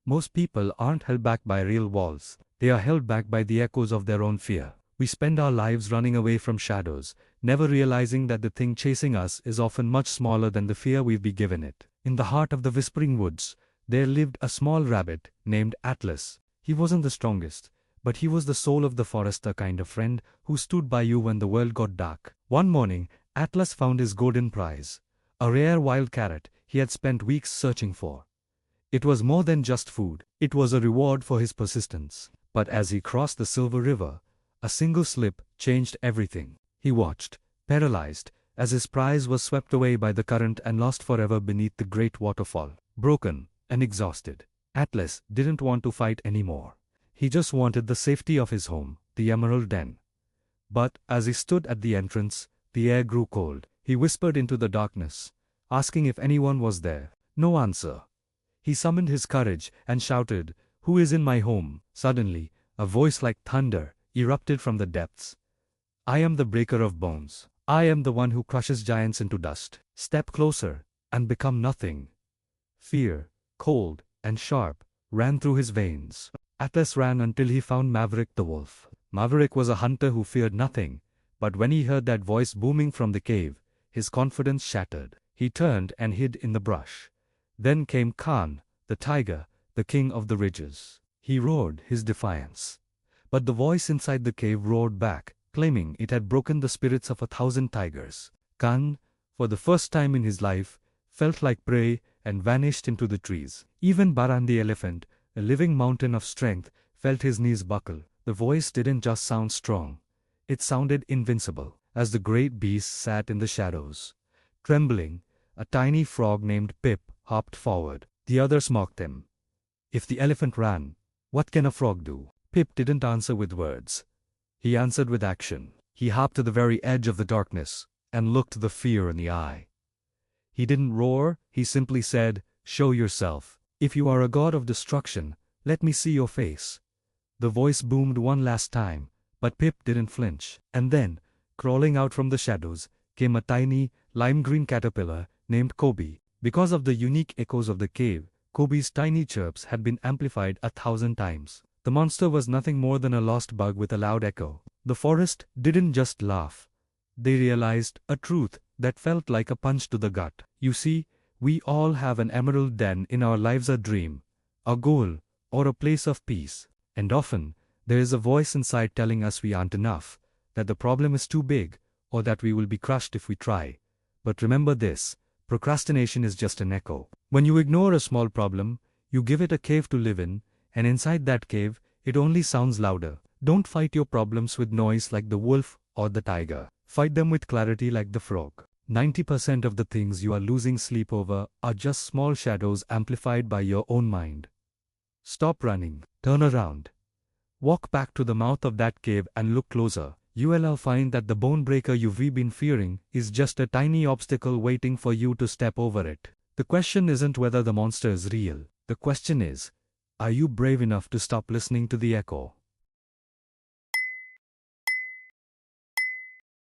Most people aren't held back by real walls. They are held back by the echoes of their own fear. We spend our lives running away from shadows, never realizing that the thing chasing us is often much smaller than the fear we've been given it. In the heart of the whispering woods, there lived a small rabbit named Atlas. He wasn't the strongest, but he was the soul of the forest, the kind of friend who stood by you when the world got dark. One morning, Atlas found his golden prize, a rare wild carrot he had spent weeks searching for. It was more than just food. It was a reward for his persistence. But as he crossed the silver river, a single slip changed everything. He watched, paralyzed, as his prize was swept away by the current and lost forever beneath the great waterfall. Broken and exhausted, Atlas didn't want to fight anymore. He just wanted the safety of his home, the Emerald Den. But as he stood at the entrance, the air grew cold. He whispered into the darkness, asking if anyone was there. No answer. He summoned his courage and shouted, "Who is in my home?" Suddenly, a voice like thunder erupted from the depths. "I am the breaker of bones. I am the one who crushes giants into dust. Step closer and become nothing." Fear, cold and sharp, ran through his veins. Atlas ran until he found Maverick the wolf. Maverick was a hunter who feared nothing, but when he heard that voice booming from the cave, his confidence shattered. He turned and hid in the brush. Then came Khan, the tiger, the king of the ridges. He roared his defiance. But the voice inside the cave roared back, claiming it had broken the spirits of 1,000 tigers. Khan, for the first time in his life, felt like prey and vanished into the trees. Even Baran the elephant, a living mountain of strength, felt his knees buckle. The voice didn't just sound strong. It sounded invincible. As the great beast sat in the shadows, trembling, a tiny frog named Pip hopped forward. The others mocked him. If the elephant ran, what can a frog do? Pip didn't answer with words. He answered with action. He hopped to the very edge of the darkness and looked the fear in the eye. He didn't roar, he simply said, "Show yourself. If you are a god of destruction, let me see your face." The voice boomed one last time, but Pip didn't flinch. And then, crawling out from the shadows, came a tiny, lime-green caterpillar named Kobe. Because of the unique echoes of the cave, Kobe's tiny chirps had been amplified 1,000 times. The monster was nothing more than a lost bug with a loud echo. The forest didn't just laugh. They realized a truth that felt like a punch to the gut. You see, we all have an emerald den in our lives, a dream, a goal, or a place of peace. And often, there is a voice inside telling us we aren't enough, that the problem is too big, or that we will be crushed if we try. But remember this, procrastination is just an echo. When you ignore a small problem, you give it a cave to live in, and inside that cave, it only sounds louder. Don't fight your problems with noise like the wolf or the tiger. Fight them with clarity like the frog. 90% of the things you are losing sleep over are just small shadows amplified by your own mind. Stop running. Turn around. Walk back to the mouth of that cave and look closer. You will find that the bone breaker you've been fearing is just a tiny obstacle waiting for you to step over it. The question isn't whether the monster is real. The question is, are you brave enough to stop listening to the echo?